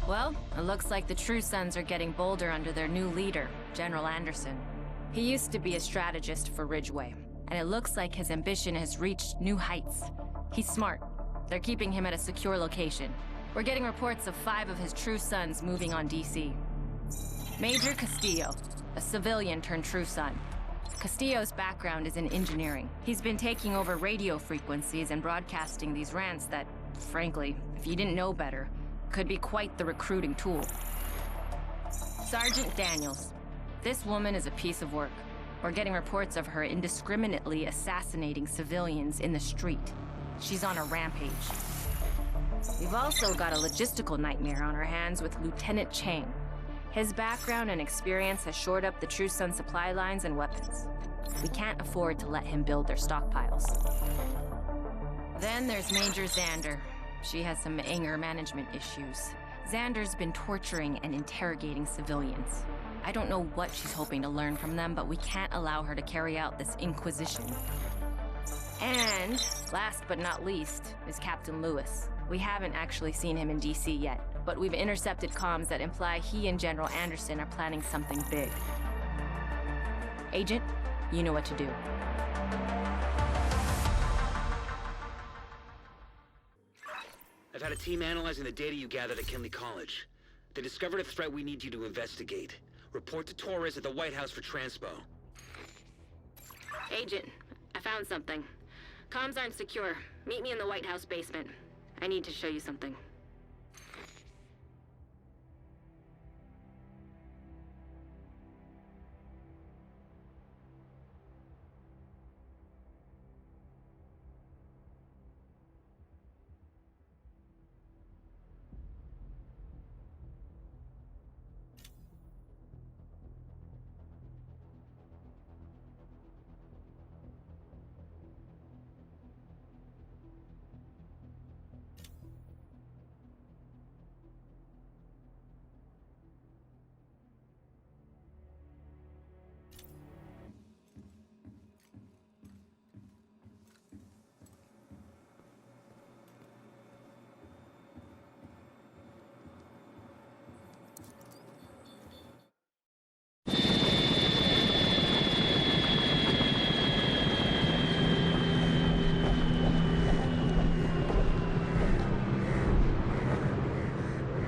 Well, it looks like the True Sons are getting bolder under their new leader, General Anderson. He used to be a strategist for Ridgeway, and it looks like his ambition has reached new heights. He's smart. They're keeping him at a secure location. We're getting reports of 5 of his True Sons moving on DC. Major Castillo, a civilian turned True Son. Castillo's background is in engineering. He's been taking over radio frequencies and broadcasting these rants that, frankly, if you didn't know better, could be quite the recruiting tool. Sergeant Daniels. This woman is a piece of work. We're getting reports of her indiscriminately assassinating civilians in the street. She's on a rampage. We've also got a logistical nightmare on our hands with Lieutenant Chang. His background and experience has shored up the True Sun supply lines and weapons. We can't afford to let him build their stockpiles. Then there's Major Xander. She has some anger management issues. Xander's been torturing and interrogating civilians. I don't know what she's hoping to learn from them, but we can't allow her to carry out this inquisition. And, last but not least, is Captain Lewis. We haven't actually seen him in DC yet, but we've intercepted comms that imply he and General Anderson are planning something big. Agent, you know what to do. I've had a team analyzing the data you gathered at Kinley College. They discovered a threat we need you to investigate. Report to Torres at the White House for transpo. Agent, I found something. Comms aren't secure. Meet me in the White House basement. I need to show you something.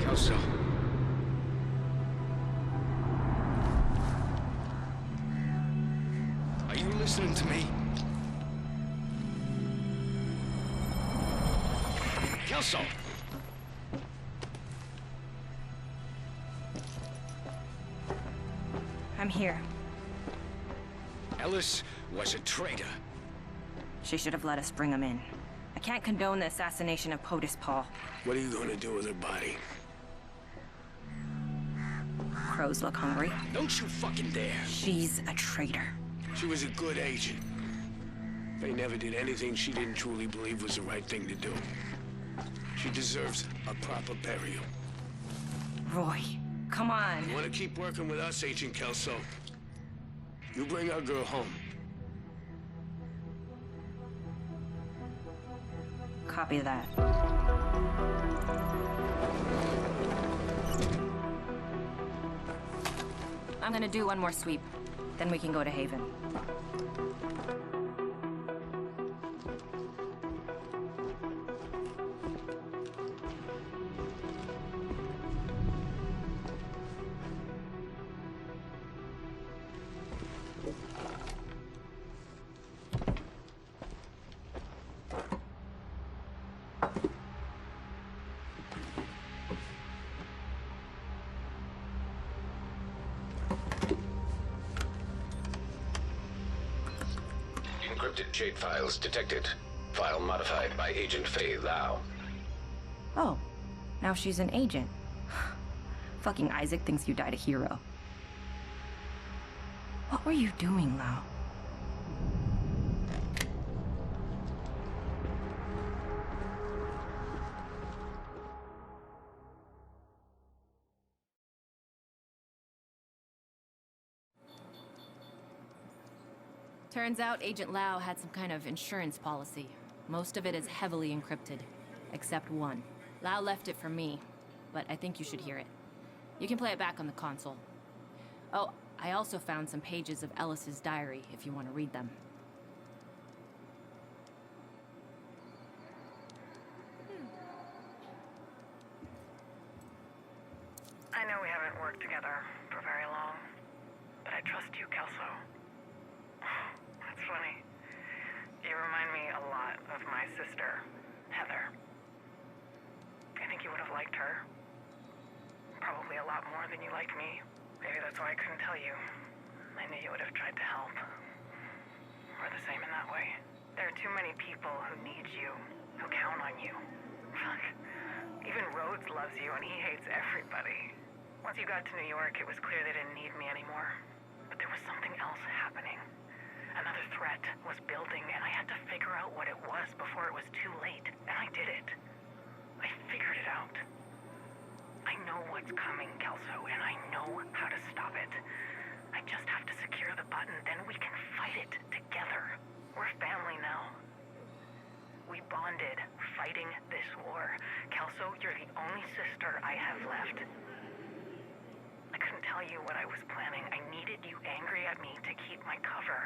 Kelso. Are you listening to me? Kelso! I'm here. Ellis was a traitor. She should have let us bring him in. I can't condone the assassination of POTUS Paul. What are you gonna do with her body? Crows look hungry. Don't you fucking dare! She's a traitor. She was a good agent. They never did anything she didn't truly believe was the right thing to do. She deserves a proper burial. Roy, come on. You wanna keep working with us, Agent Kelso? You bring our girl home. Copy that. I'm gonna do one more sweep, then we can go to Haven. Encrypted Jade files detected. File modified by Agent Faye Lau. Oh, now she's an agent. Fucking Isaac thinks you died a hero. What were you doing, Lau? Turns out Agent Lau had some kind of insurance policy. Most of it is heavily encrypted, except one. Lau left it for me. but I think you should hear it. You can play it back on the console. Oh, I also found some pages of Ellis's diary if you want to read them. I know we haven't worked together for very long, but I trust you, Kelso. That's funny. You remind me a lot of my sister, Heather. I think you would have liked her. Probably a lot more than you liked me. Maybe that's why I couldn't tell you. I knew you would have tried to help. We're the same in that way. There are too many people who need you, who count on you. Fuck. Even Rhodes loves you and he hates everybody. Once you got to New York, it was clear they didn't need me anymore. But there was something else happening. Another threat was building, and I had to figure out what it was before it was too late. And I did it. I figured it out. I know what's coming, Kelso, and I know how to stop it. I just have to secure the button, then we can fight it together. We're family now. We bonded fighting this war. Kelso, you're the only sister I have left. I couldn't tell you what I was planning. I needed you angry at me to keep my cover.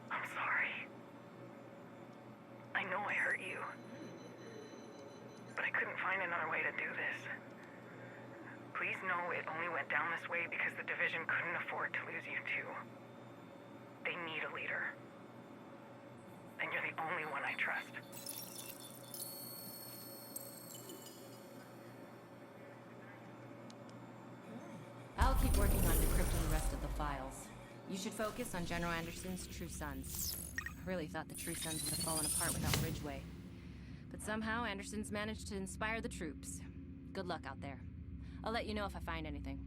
I'm sorry. I know I hurt you. But I couldn't find another way to do this. Please know it only went down this way because the Division couldn't afford to lose you too. They need a leader. And you're the only one I trust. I'll keep working on decrypting the rest of the files. You should focus on General Anderson's True Sons. I really thought the True Sons would have fallen apart without Ridgeway. But somehow Anderson's managed to inspire the troops. Good luck out there. I'll let you know if I find anything.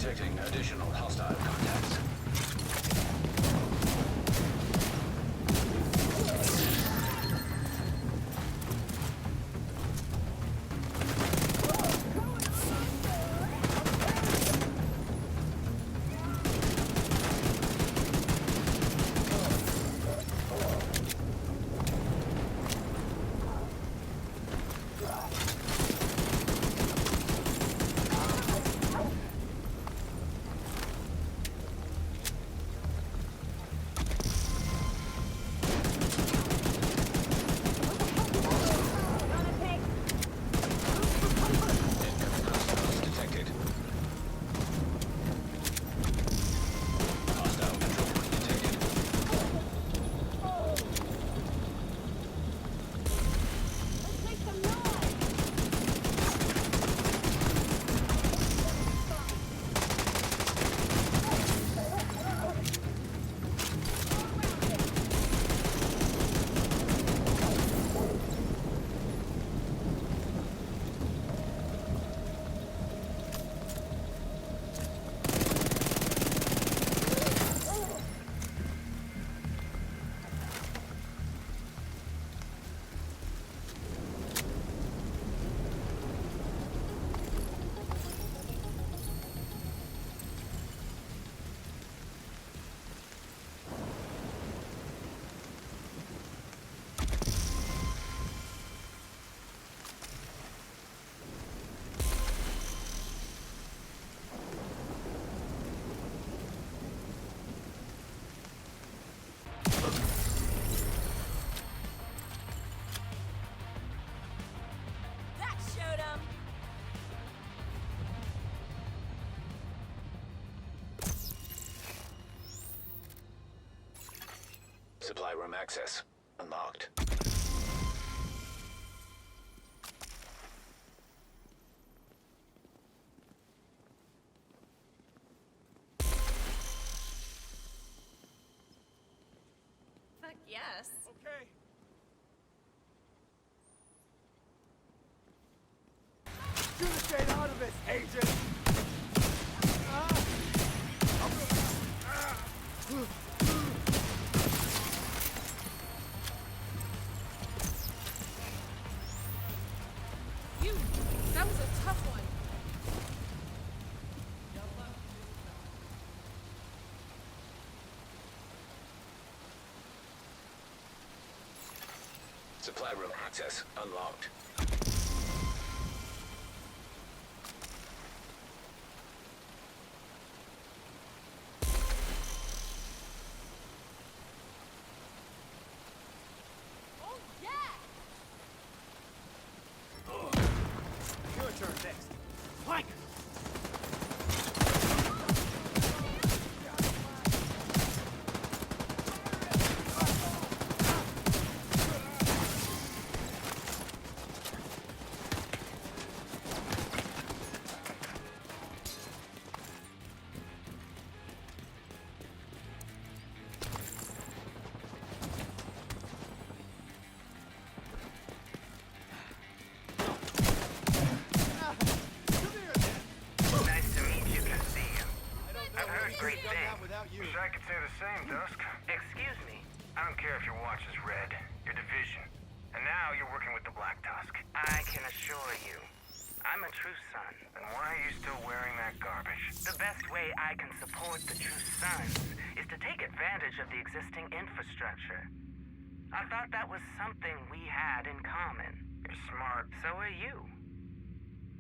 Detecting additional hostile contacts. Supply room access unlocked. Fuck yes. Okay. Shoot a straight out of it, agent! You! That was a tough one. Supply room access unlocked. Oh, yeah! Your turn next. Flank! Nice to meet you, Castillo. I've heard great things. Wish I could say the same, Dusk. Excuse me. I don't care if your watch is red. Your division. And now you're working with the Black Tusk. I can assure you, I'm a true son. Then why are you still wearing that garbage? The best way I can support the true sons is to take advantage of the existing infrastructure. I thought that was something we had in common. You're smart. So are you.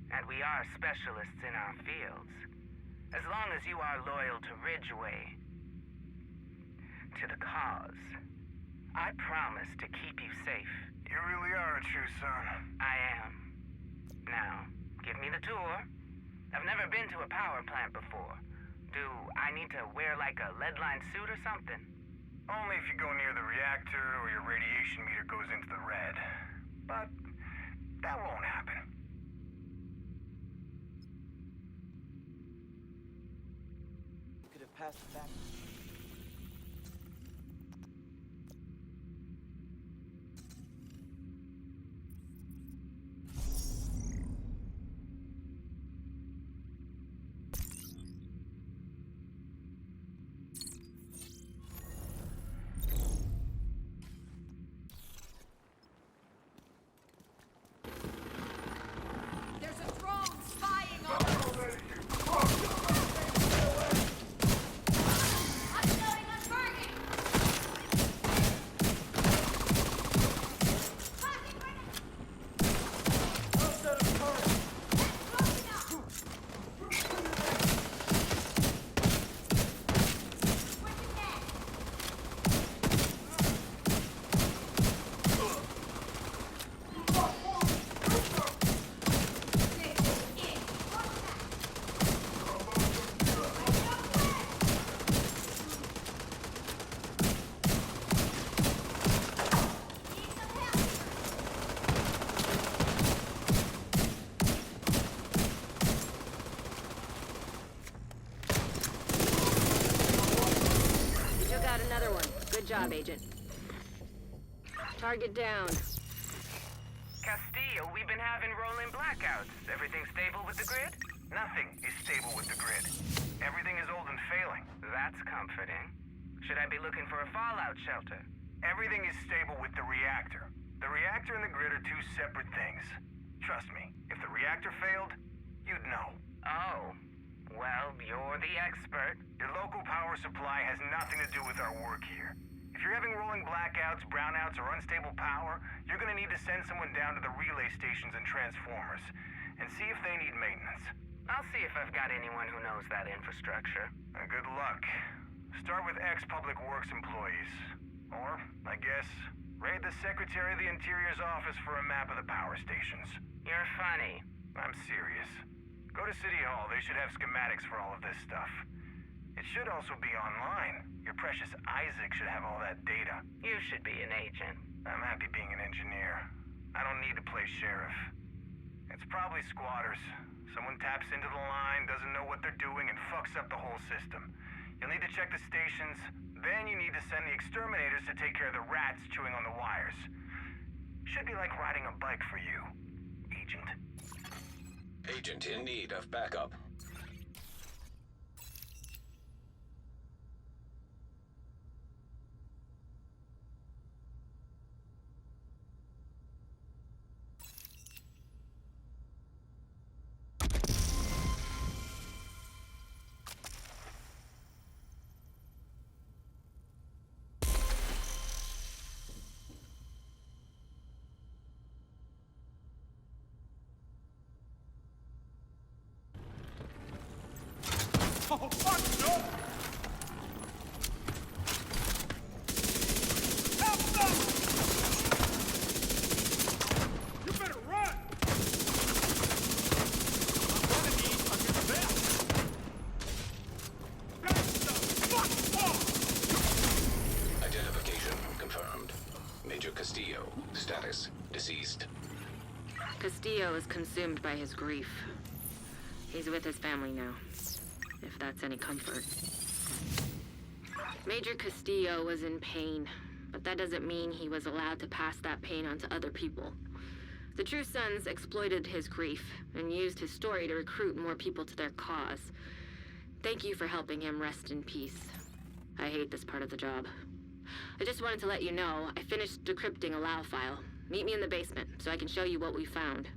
And we are specialists in our fields. As long as you are loyal to Ridgeway, to the cause, I promise to keep you safe. You really are a true son. I am. Now, give me the tour. I've never been to a power plant before. Do I need to wear like a lead-lined suit or something? Only if you go near the reactor or your radiation meter goes into the red. But that won't happen. Could have passed it back. job, Agent. Target down. Castillo, we've been having rolling blackouts. Everything stable with the grid? Nothing is stable with the grid. Everything is old and failing. That's comforting. Should I be looking for a fallout shelter? Everything is stable with the reactor. The reactor and the grid are two separate things. Trust me, if the reactor failed, you'd know. Oh. Well, you're the expert. Your local power supply has nothing to do with our work here. If you're having rolling blackouts, brownouts, or unstable power, you're gonna need to send someone down to the relay stations and transformers and see if they need maintenance. I'll see if I've got anyone who knows that infrastructure. Good luck. Start with ex-Public Works employees. Or, I guess, raid the Secretary of the Interior's office for a map of the power stations. You're funny. I'm serious. Go to City Hall. They should have schematics for all of this stuff. It should also be online. Your precious Isaac should have all that data. You should be an agent. I'm happy being an engineer. I don't need to play sheriff. It's probably squatters. Someone taps into the line, doesn't know what they're doing, and fucks up the whole system. You'll need to check the stations, then you need to send the exterminators to take care of the rats chewing on the wires. Should be like riding a bike for you, Agent. Agent in need of backup. Oh, fuck, no! Help them! You better run! I'm gonna need a new vest! That's the fuck off! Identification confirmed. Major Castillo. Status deceased. Castillo is consumed by his grief. He's with his family now, if that's any comfort. Major Castillo was in pain, but that doesn't mean he was allowed to pass that pain on to other people. The True Sons exploited his grief and used his story to recruit more people to their cause. Thank you for helping him rest in peace. I hate this part of the job. I just wanted to let you know I finished decrypting a LAO file. Meet me in the basement so I can show you what we found.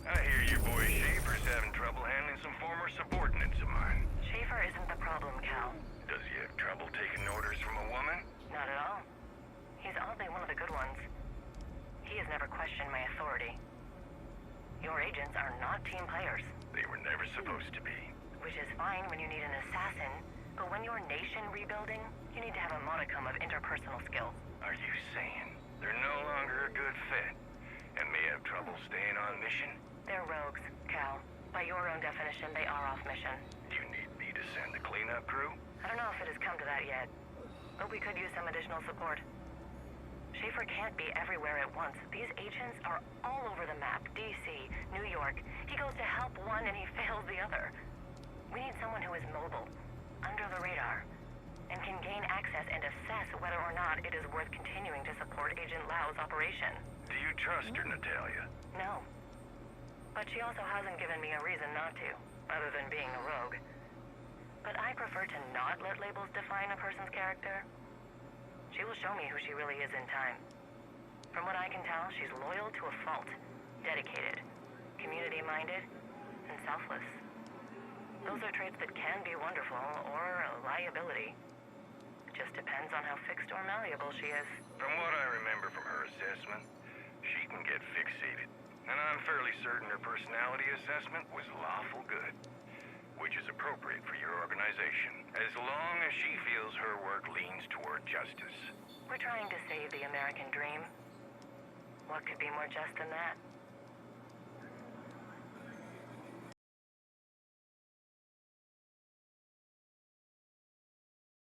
I hear your boy Schaefer's having trouble handling some former subordinates of mine. Schaefer isn't the problem, Cal. Does he have trouble taking orders from a woman? Not at all. He's oddly one of the good ones. He has never questioned my authority. Your agents are not team players. They were never supposed to be. Which is fine when you need an assassin, but when you're nation rebuilding, you need to have a modicum of interpersonal skills. Are you saying they're no longer a good fit and may have trouble staying on mission? They're rogues, Cal. By your own definition, they are off mission. Do you need me to send the cleanup crew? I don't know if it has come to that yet, but we could use some additional support. Schaefer can't be everywhere at once. These agents are all over the map. DC, New York. He goes to help one and he fails the other. We need someone who is mobile, under the radar, and can gain access and assess whether or not it is worth continuing to support Agent Lau's operation. Do you trust her, Natalia? No. But she also hasn't given me a reason not to, other than being a rogue. But I prefer to not let labels define a person's character. She will show me who she really is in time. From what I can tell, she's loyal to a fault, dedicated, community-minded, and selfless. Those are traits that can be wonderful or a liability. It just depends on how fixed or malleable she is. From what I remember from her assessment, she can get fixated and I'm fairly certain her personality assessment was lawful good, which is appropriate for your organization, as long as she feels her work leans toward justice. We're trying to save the American dream. What could be more just than that?